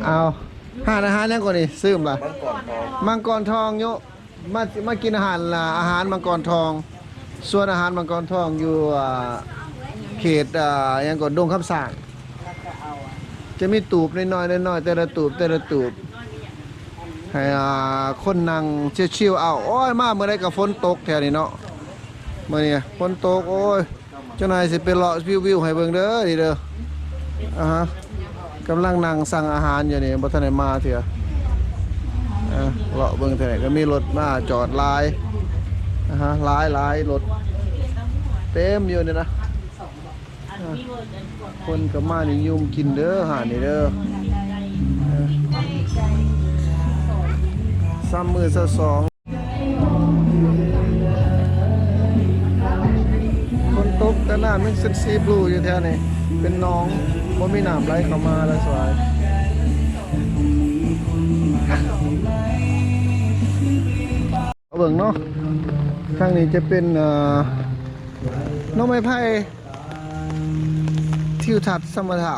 เอาหาอาหารยังก่อนนี่ซื้อมามังกรทองโยมากินอาหารล่ะอาหารมังกรทองส่วนอาหารมังกรทองอยู่เขตยังก่อนดงคำสร้างจะมีตูบน้อยๆน้อยๆแต่ละตูบให้คนนั่งชิวๆเอาโอ้ยมาเมื่อไรกับฝนตกแถวนี้เนาะมื่อนี้ฝนตกโอ้ยเจ้านายสิไปเลาะวิวให้เบิ่งเด้อดีเด้อฮะกำลังนั่งสั่งอาหารอยู่นี่บ่ทันได้มาเถอะเลาะเบิ่งเท่าไหร่ก็มีรถมาจอดหลายหลายรถเต็มอยู่นี่นะคนก็มานิยมกินเด้อหานี่เด้อ3 มื้อ2คนตกแต่น้ำมันเซ็นซีบลูอยู่แถวนี้เป็นน้องบ่มีน้ำไหลเข้ามาแล้วสวยเอาเบิ่งเนาะข้างนี้จะเป็นน้องไม้ไผ่ทิวทัศน์สมถะ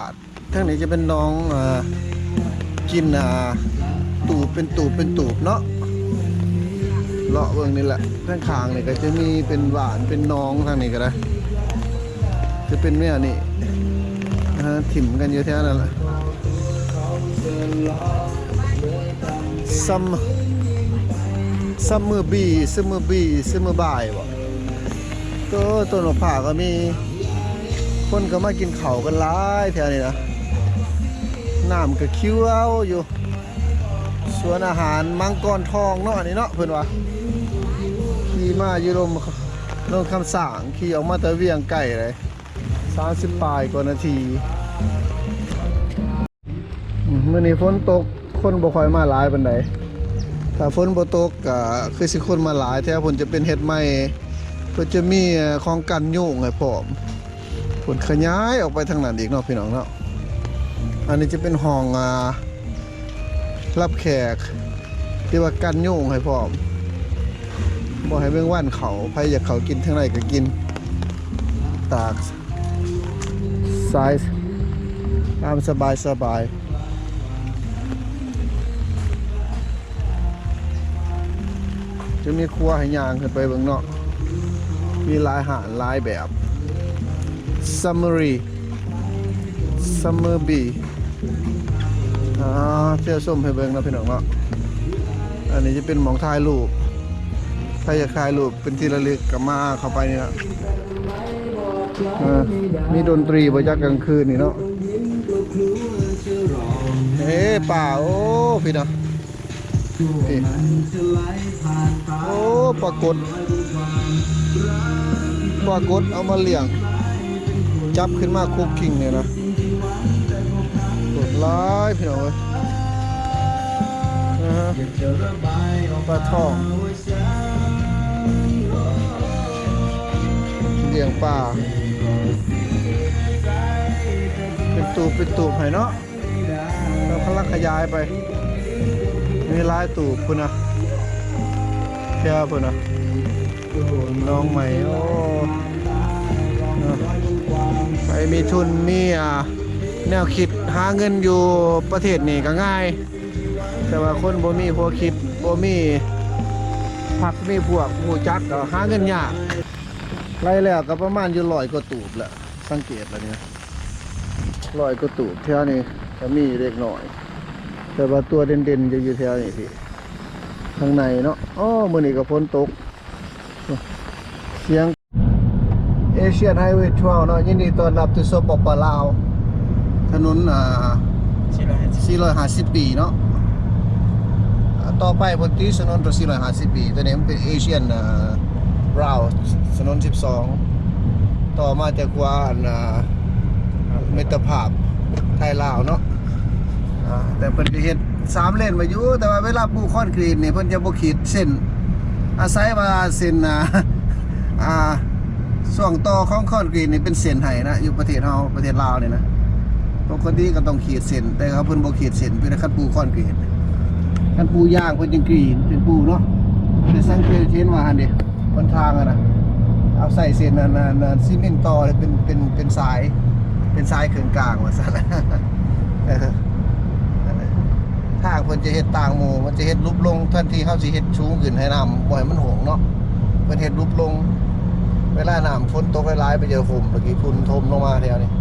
ทางนี้จะเป็นน้องกินตูบเป็นตูบเนาะเลาะเบิ่งนี่แหละทางข้างนี่ก็จะมีเป็นหวานเป็นน้องทางนี้ก็ได้จะเป็นเนี่ยนี่ถิ่มกันอยู่แถวนั้นแหละซัมเมอร์บ่ายบ่ต้นมะพร้าวก็มีคนก็มากินข้าวกันหลายแถวนี้นะน้ำก็คิ้วเอาอยู่สวนอาหารมังกรทองเนาะอันนี้เนาะเพิ่นว่าขี่มาอยู่ลงคำสั่งขี่ออกมาแต่เวียงไก่เลย30 ปลายกว่านาทีมื้อนี้ฝนตกคนบ่ค่อยมาหลายปานใดถ้าฝนบ่ตกก็คือสิคนมาหลายแท้เพิ่นจะเป็นเฮ็ดไม้เพิ่นจะมีของกันยุงให้พร้อมเพิ่นขยายออกไปทางนั้นอีกเนาะพี่น้องเนาะอันนี้จะเป็นห้องรับแขกที่ว่ากันยุงให้พร้อมบ่ให้เบิ่งว่านเขาใครอยากเขากินทางไหนก็กินตากไซส์ตามสบายจะมีครัวให้ย่างขึ้นไปเบิ่งเนาะมีหลายอาหารหลายแบบซัมเมอร์บีเที่ยวส้มให้เบิ่งนะพี่น้องเนาะอันนี้จะเป็นหมองถ่ายรูปใครอยากถ่ายรูปเป็นที่ระลึกกับมาเข้าไปนี่นะมีดนตรีบรรยากาศกลางคืนนี่เนาะป่าโอ้พี่นะโอ้ปรากฏเอามาเลี้ยงจับขึ้นมาคุกกิ้งเนี่ยนะกดไลค์พี่น้องปลาทองเลี้ยงปลาเป็นตูบให้เนาะเราพลังขยายไปมีลายตูบพุ่นนะแค่พุ่นนะน้องใหม่โอ้ใครมีทุนมีแนวคิดหาเงินอยู่ประเทศนี้ก็ง่ายแต่ว่าคนบ่มีพวกคิดบ่มีพักมีพวกหมู่จักก็หาเงินยากไล่แล้วก็ประมาณอยู่100 กว่าตูบแหละสังเกตแล้วเนี่ย100 กว่าตูบแถวนี้ก็มีเล็กน้อยแต่ว่าตัวเด่นๆจะอยู่แถวนี้พี่ข้างในเนาะมื้อนี้ก็ฝนตกเสียงเอเชียนไฮเวย์12เนาะยินดีต้อนรับสู่สปป.ลาวถนน450 ปีเนาะต่อไปบนที่ถนน450 ปีตัวนี้มันเป็นเอเชียนราวถนน12ต่อมาจากว่ามิตรภาพไทยลาวเนาะแต่เพิ่นจะเฮ็ด3 เลนมาอยู่แต่ว่าเวลาปูคอนกรีตนี่เพิ่นจะบ่ขีดเส้นอาศัยว่าเส้นช่วงต่อของคอนกรีตนี่เป็นเส้นให้นะอยู่ประเทศเฮาประเทศลาวนี่นะปกติก็ต้องขีดเส้นแต่เขาเพิ่นบ่ขีดเส้นเพิ่นคันปูคอนกรีตคันปูย่างเพิ่นจึงกรีดเป็นปูเนาะได้สังเกตเห็นว่าหั่นดิบนทางนะเอาใส่เส้นซีเมนต์ต่อเป็นสายเครื่องกลางว่าซั่น ทางเพิ่นจะเฮ็ดต่างหมู่มันจะเฮ็ดรูปลงทันทีเขาสิเฮ็ดสูงขึ้นให้น้ำบ่ให้มันโหงเนาะเพิ่นเฮ็ดรูปลงเวลาน้ำฝนตกหลายๆไปเจอฝุ่นเมื่อกี้ฝุ่นทมลงมาแถวนี้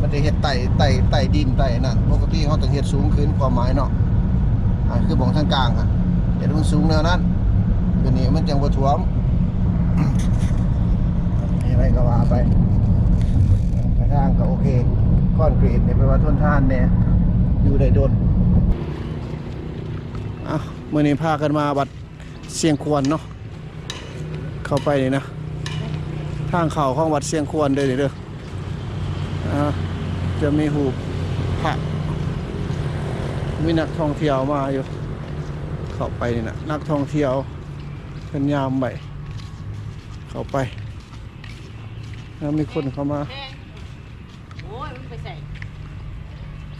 มันจะเฮ็ดไต่ดินไต่นั่นปกติเขาต้องเฮ็ดสูงขึ้นความหมายเนาะคือบ่งทางกลางอ่ะเฮ็ดมันสูงแนวนั้นตัวนี้มันจังบ่ท่วมนี่อะไรก็ว่าไปทางก็โอเคคอนกรีตเนี่ยแปลว่าทนทานเนี่ยอยู่ได้โดนเมื่อนี้พากันมาวัดเสียงควรเนาะเข้าไปนี่นะทางเข้าของวัดเสียงควรเด้อเด้อจะมีหูพระมีนักท่องเที่ยวมาอยู่เข้าไปนี่นะนักท่องเที่ยวเป็นยามใบเข้าไปแล้วมีคนเข้ามา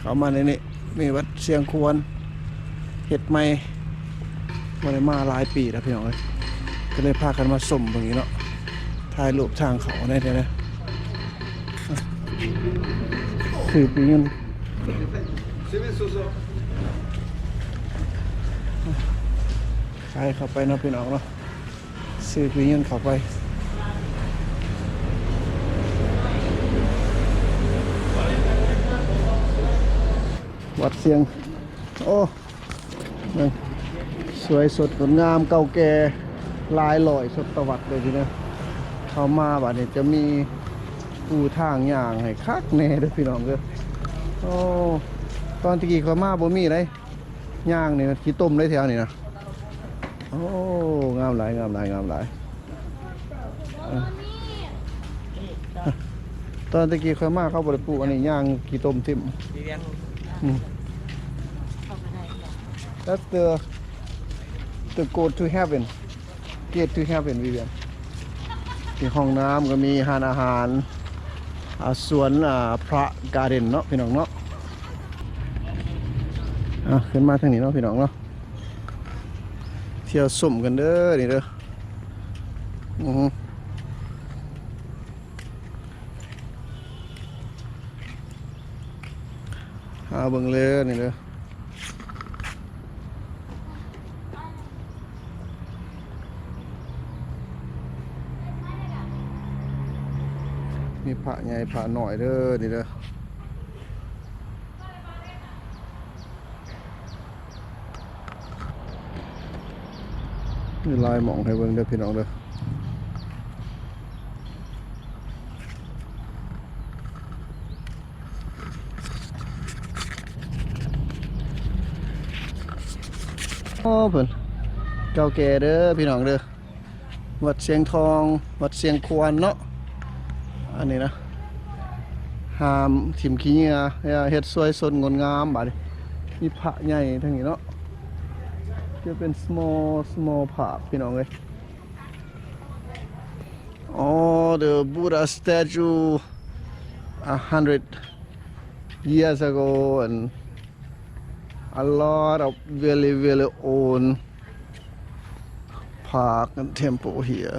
เข้ามาในนี้มีวัดเสียงควรเห็ดใหม่มาได้มาหลายปีแล้วพี่น้องเลยก็เลยพากันมาสมตรงนี้เนาะถ่ายรูปทางเขาได้เลยนะคือปีเงินใช่เข้าไปเนาะพี่น้องเนาะซื้อปีเงินเข้าไปวัดเสียงโอ้สวยสดงดงามเก่าแก่ลายลอยสดตวัดเลยทีนี้เข้ามาบัดนี้จะมีปูทางย่างให้คักแน่เด้อพี่น้องเด้อโอ้ตอนตะกี้เข้ามาบ่มีเลยย่างนี่ขี้ต้มได้แถวนี่นะโอ้งามหลายงามหลายงามหลายตอนตะกี้เข้ามาเขาบ่ได้ปลูกอันนี้ย่างขี้ต้มทิ่มThat's the go to heaven gate to heaven วิเวียนที่ห้องน้ำก็มีหานอาหารสวนพระการ์เด้นเนาะพี่น้องเนาะขึ้นมาทางนี้เนาะพี่น้องเนาะเที่ยวสุ่มกันเด้อนี่เด้อเบิ่งเลยนี่เด้อมีพระใหญ่พระหน่อยเด้อนี่เด้อมีลายหมองให้เบิ่งเด้อพี่น้องเด้อโอ้เพิ่นเก่าแก่เด้อพี่น้องเด้อวัดเสียงทองวัดเสียงควรเนาะอันนี้นะหามถิ่มขี้เหงื่อเฮ็ดสวยสดงดงามบาดนี้มีพระใหญ่ทั้งนี้เนาะจะเป็น small พระพี่น้องเอ้ยอ๋อ the Buddha statue 100 years ago and a lot of really old park and temple here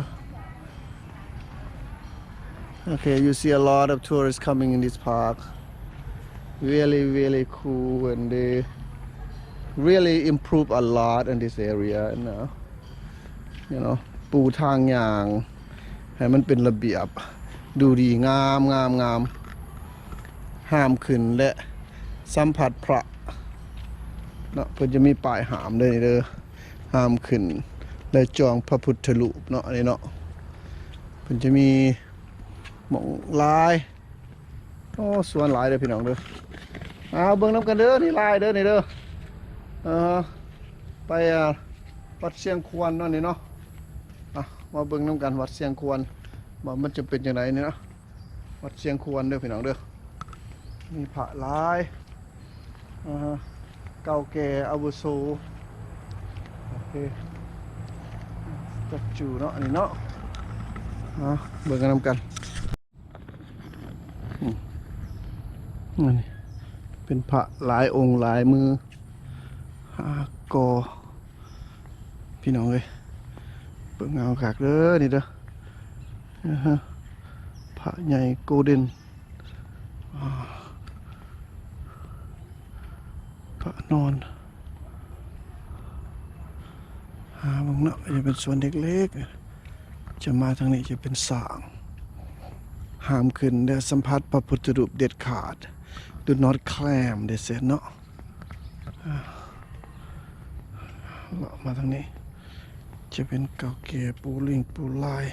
okay you see a lot of tourists coming in this park really cool and they really improve a lot in this area and you know ปูทางอย่างให้มันเป็นระเบียบดูดีงามห้ามขึ้นและสัมผัสพระเนาะเพิ่นจะมีป้ายห้ามเลยเด้อห้ามขึ้นและจองพระพุทธรูปเนาะอันนี้เนาะเพิ่นจะมีหม่องลายโอ้สวนหลายเด้อพี่น้องเด้อเบิ่งนำกันเด้อนี่ลายเด้อนี่เด้อไปวัดเสียงควรเนาะนี่เนาะมาเบิ่งนำกันวัดเสียงควรว่ามันจะเป็นจังไดนี่เนาะวัดเสียงควรเด้อพี่น้องเด้อมีพระหลายเก่าแก่อาวุโสโอเคจัดจูเนาะอันนี้เนาะเบิ่งกันนำกันนี่เป็นพระหลายองค์หลายมือกอพี่น้องเลยเบิ่งเอาขากเด้อนี่เด้อพระใหญ่โกลเด้น ก็นอนหาบางเนาะจะเป็นสวนเล็กๆจะมาทางนี้จะเป็นสร้างห้ามขึ้นเด้อสัมผัสพระพุทธรูปเด็ดขาด Do not climb they said เนาะมาทางนี้จะเป็นเก่าแก่ปูลิงปูลาย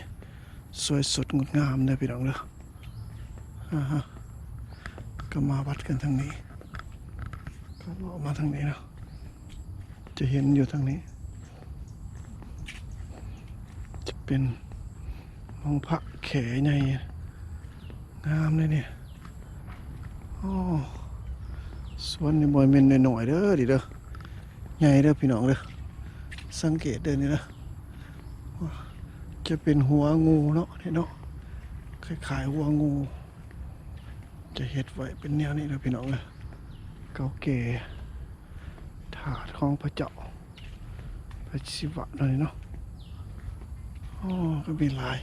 สวยสดงดงามนะพี่น้องเด้อก็มาวัดกันทางนี้ก็เลาะมาทางนี้เนาะจะเห็นอยู่ทางนี้จะเป็นห้องพระแขใหญ่งามเลยเนี่ยโอ้สวนนี่บ่อยเม็นหน่อยๆเด้อดิเด้อใหญ่เด้อพี่น้องเด้อสังเกตเด้อนี่นะจะเป็นหัวงูเนาะนี่เนาะคล้ายๆหัวงูจะเฮ็ดไว้เป็นแนวนี้นะพี่น้องเลยเก่าแก่ถาดของพระเจ้าพระศิวะหน่อยเนาะอ๋อก็มีลาย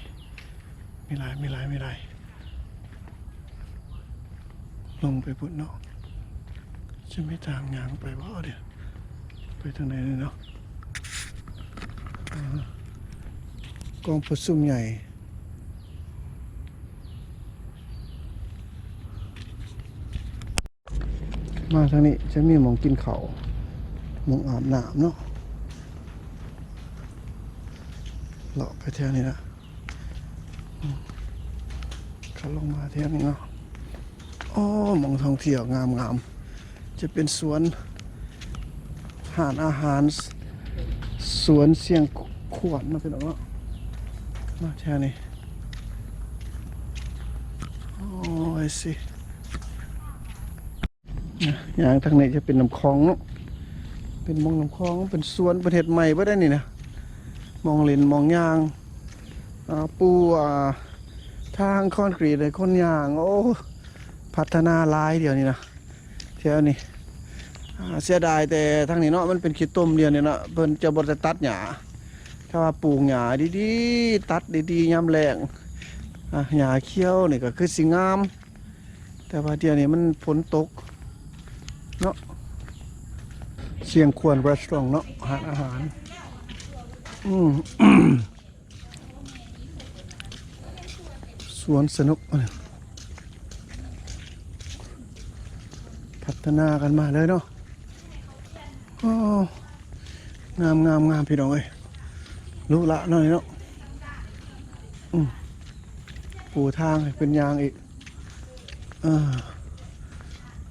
ลงไปพุ่นเนาะจะไม่ทางยางไปว่าเดี๋ยวไปทางไหนเลยเนาะกองประชุมใหญ่มาทางนี้จะมีหมองกินข้าวหมองอาบน้ำเนาะเลาะไปแถวนี้นะเขาลงมาแถวนี้เนาะอ๋อหมองท่องเที่ยวงามจะเป็นสวนหาดอาหารสวนเสียงขวดนะเป็นเนาะมาแถวนี้โอ้ยสิอย่างทางนี้จะเป็นน้ำคลองเนาะเป็นมองน้ำคลองเป็นสวนประเทศใหม่บ่ได้นี่นะมองเล่นมองยางปูทางคอนกรีตเลยคนยางโอ้พัฒนาหลายเดียวนี่นะแถวนี้เสียดายแต่ทางนี้เนาะมันเป็นขี้ต้มเดียวนี่เนาะเพิ่นจะบ่ได้ตัดหญ้าถ้าว่าปลูกหญ้าดีๆตัดดีๆยามแล้งหญ้าเขียวนี่ก็คือสิงามแต่ว่าเดี๋ยวนี้มันฝนตกเนาะเสียงควรรีสอร์ทเนาะอาหารสวนสนุกพัฒนากันมาเลยเนาะงามพี่น้องเอ้ยลุละหน่อยเนาะปูทางเป็นยางอีก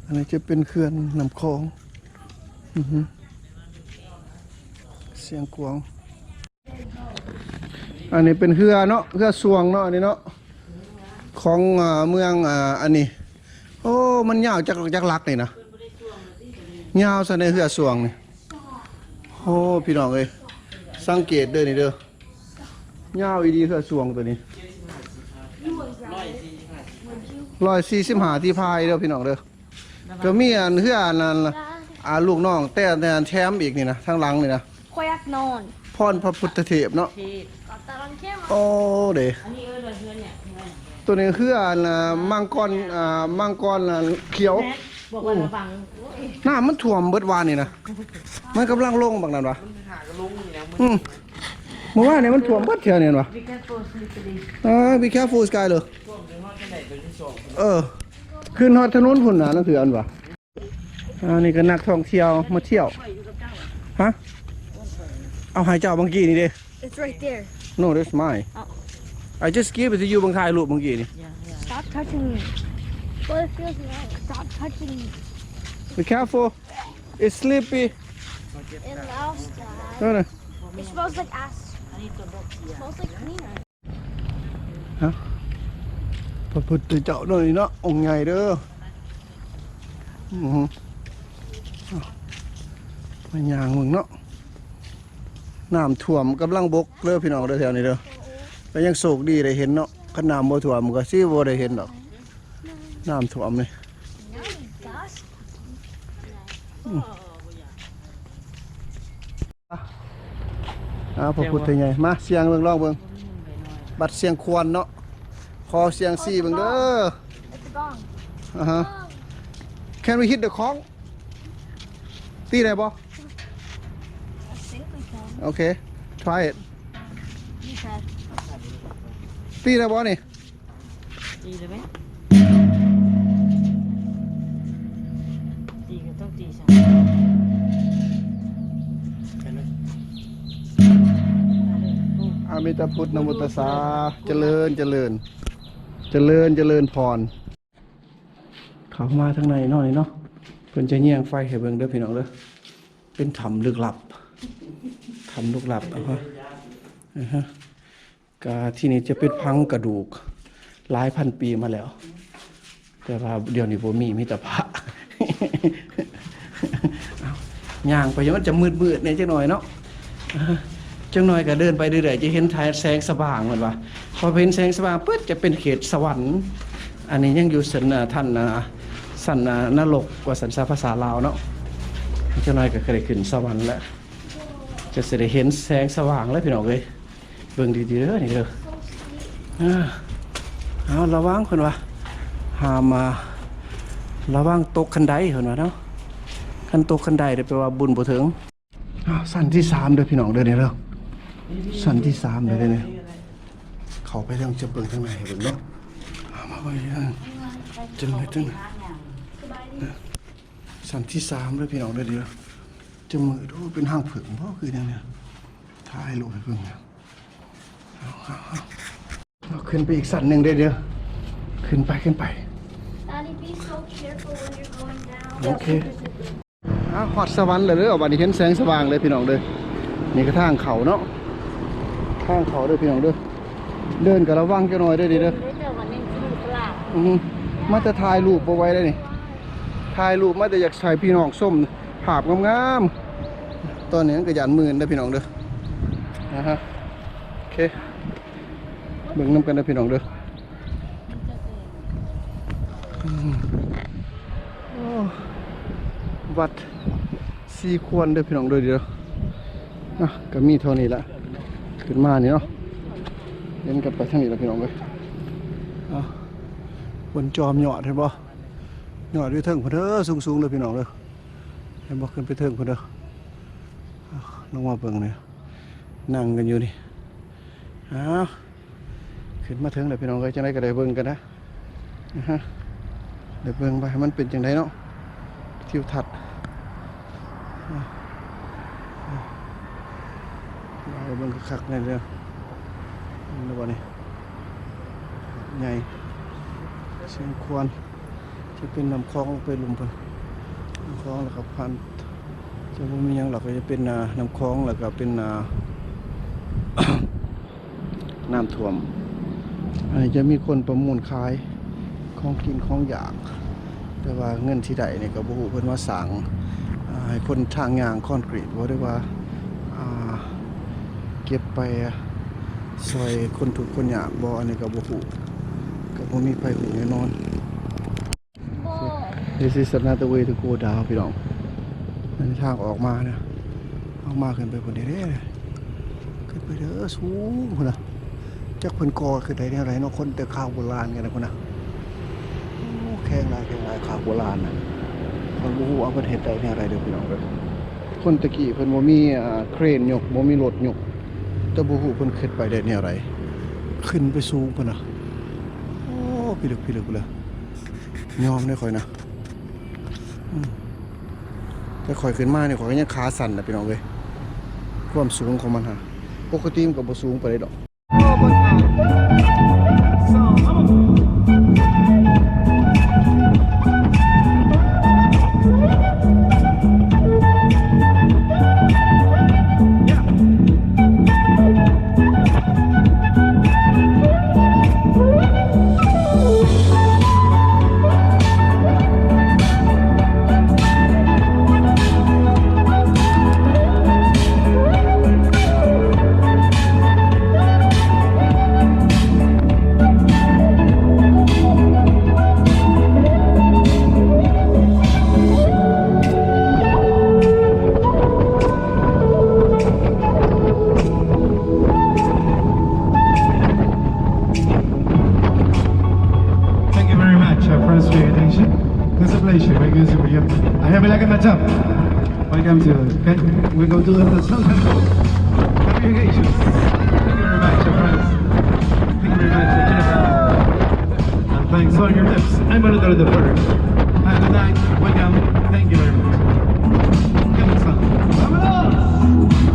อันนี้จะเป็นเขื่อนน้ำคลองเสียงกวางอันนี้เป็นเขื่อเนาะเขื่อสวงเนาะอันนี้เนาะของเมืองอันนี้โอ้มันยาวจากลักนี่นะยาวซะในเขื่อสวงนี่โอ้พี่น้องเอ้ยสังเกตเด้อนี่เด้อยาวอีดีเขื่อสวงตัวนี้145ที่พายเด้อพี่น้องเด้อก็มีอันเขื่อนั้นลูกน้องแต่แชมป์อีกนี่นะทางหลังนี่นะคอยนอนพรพระพุทธเทพเนาะโอ้เด้ตัวนี้คือมังกรเขียวน้ำมันท่วมเบิดวานนี่นะมันกำลังลงบางนั้นวะเมื่อวานเนี่ยมันท่วมเบิดเที่ยวเนี่ยวะbe careful sky เลยขึ้นฮอดถนนพุ่นน่ะนั่นคืออันวะนี่ก็นักท่องเที่ยวมาเที่ยวฮะเอาหายเจ้าบางกี้นี่ดิ It's right there No that's mine I just gave it to you บางถ่ายรูปบางกี้นี่ Stop touching me Well it feels right Stop touching me Be careful It's sleepy It smells bad No It smells like ass It smells like cleaner ฮะพระพุทธเจ้าหน่อยเนาะองค์ใหญ่เด้อมันยางมึงเนาะน้ำท่วมกำลังบกเด้อพี่น้องเด้อแถวนี้เด้อแต่ยังโศกดีได้เห็นเนาะขนาดบ่ท่วมก็สิบ่ได้เห็นดอกน้ำท่วมนี่พระพุทธใหญ่มาเสียงเบิ่งลองเบิ่งบัดเสียงควรเนาะขอเสียงซี่เบิ่งเด้อCan we hit the ของ ตีได้บ่ I think we can. โอเค try it You said. ตีได้บ่นี่ ตีเลยไหมตีก็ต้องตีใช่ อามิตาพุทธนมุตตสาเจริญเจริญเจริญเจริญพรเข้ามาทางในเนาะนี่เนาะเพิ่นจะแย่งไฟให้เบิ่งเด้อพี่น้องเด้อเป็นถ้ำลึกลับถ้ำลึกลับฮะกาที่นี่จะเป็นพังกระดูกหลายพันปีมาแล้ว แต่ว่าเดี๋ยวนี้บ่มีแต่พระ ย่างไปยังมันจะมืดๆเนี่ยจังหน่อยเนาะจังหน่อยก็เดินไปเรื่อยๆจะเห็นแสงสว่างเหมือนว่าพอเห็นแสงสว่างปึ๊บจะเป็นเขตสวรรค์อันนี้ยังอยู่สันท่านสันนรกว่าสันภาษาลาวเนาะจังหน่อยก็เคยขึ้นสวรรค์แล้วจะเสด็จเห็นแสงสว่างแล้วพี่น้องเอ้ยเบิ่งดีๆเด้อนี่เด้อเอาระวังคนว่าหามาระวังตกคันไดเห็นว่าเนาะคันตกคันไดเดี๋ยวแปลว่าบุญบ่ถึงสั้นที่3เด้อพี่น้องเด้อเนี่ยเด้อสั้นที่3เด้อเนี่ยเข้าไปทางจะเบิ่งทางไหนเบิ่งเนาะมาไว้จังไหนจังสั้นที่3เด้อพี่น้องเด้อเด้อจะมือดูเป็นห้างผึ่งบ่คือแนวเนี่ยถ่ายรูปให้เบิ่งเนี่ยเอาขึ้นไปอีกสั้นนึงเด้อเด้อขึ้นไป Daddy, be so careful when you're going down. โอเคหอดสวรรค์เลยเด้อวันนี้เห็นแสงสว่างเลยพี่น้องเด้อนี่ก็ทางเขาเนาะทางเขาเด้อพี่น้องเด้อเดินกับระวังจังหน่อยเด้อดิเด้อมาจะถ่ายรูปเอาไว้ได้นี่ถ่ายรูปมาจะอยากใส่พี่น้องส้มภาพงามๆตอนนี้ก็หยันหมื่นเด้อพี่น้องเด้อนะฮะโอเคเบิ่งน้ำกันเด้อพี่น้องเด้อวัดซีควรเด้อพี่น้องเด้อเดี๋ยวก็มีเท่านี้ละขึ้นมานี่เนาะเล่นกันไปทางนี้ละพี่น้องเลยบนจอมหยอดเห็นบ่หยอดด้วยเทิงพุ่นเด้อสูงๆเลยพี่น้องเด้อเห็นบ่ขึ้นไปเทิงพุ่นเด้อลงมาเบิ่งเนี่ยนั่งกันอยู่นี่ขึ้นมาถึงเลยพี่น้องเลยจังได๋ก็ได้เบิ่งกันนะเดี๋ยวเบิ่งไปมันเป็นจังไดเนาะทิวทัศน์เราเบิ่งคักๆนี่เด้อนี่บ่นี่ใหญ่เชียงควรจะเป็นน้ำคลองไปลุมเพิ่นน้ำคลองแล้วก็พันจะบ่มีหยังหรอกก็จะเป็นน้ำคลองแล้วก็เป็นน้ำท่วมอันนี้จะมีคนประมูลขายของกินของอยากแต่ว่าเงินที่ใดเนี่ยก็บ่ฮู้เพิ่นว่าสร้างให้คนทางยางคอนกรีตบ่ได้ว่าเก็บไปซอยคนทุกข์คนยากบ่อันนี้ก็บ่ฮู้ก็บ่มีไผฮู้แน่นอน This is another way to go down พี่น้องนั่นทางออกมานะออกมาขึ้นไปพุ่นเด้ขึ้นไปเด้อสูงพุ่นน่ะจักเพิ่นก่อขึ้นได้แนวไหนเนาะคนแต่ข้าวโบราณกันนะพุ่นน่ะแข็งหลายข้าวโบราณน่ะมันบ่ฮู้ว่าเพิ่นเฮ็ดได้แนวใดเด้อพี่น้องเด้อคนตะกี้เพิ่นบ่มีเครนยกบ่มีรถยกแต่บ่ฮู้เพิ่นขึ้นไปได้แนวใดขึ้นไปสูงพุ่นน่ะโอ้พี่ลึกเลยยอมได้ค่อยนะแต่ค่อยขึ้นมาเนี่ยข่อยก็ยังขาสั่นน่ะพี่น้องเอ้ยความสูงของมันฮะปกติมันก็บ่สูงปานใดดอก First for your attention. There's a pleasure. I have a like a matchup. Welcome to, okay, we're going to the sunset. Happy vacations. Thank you very much, your friends. Thank you very much, Jennifer. And thanks on your lips. I'm going to do the first. Have a good night. Welcome. Thank you very much. Come on, son. Vámonos!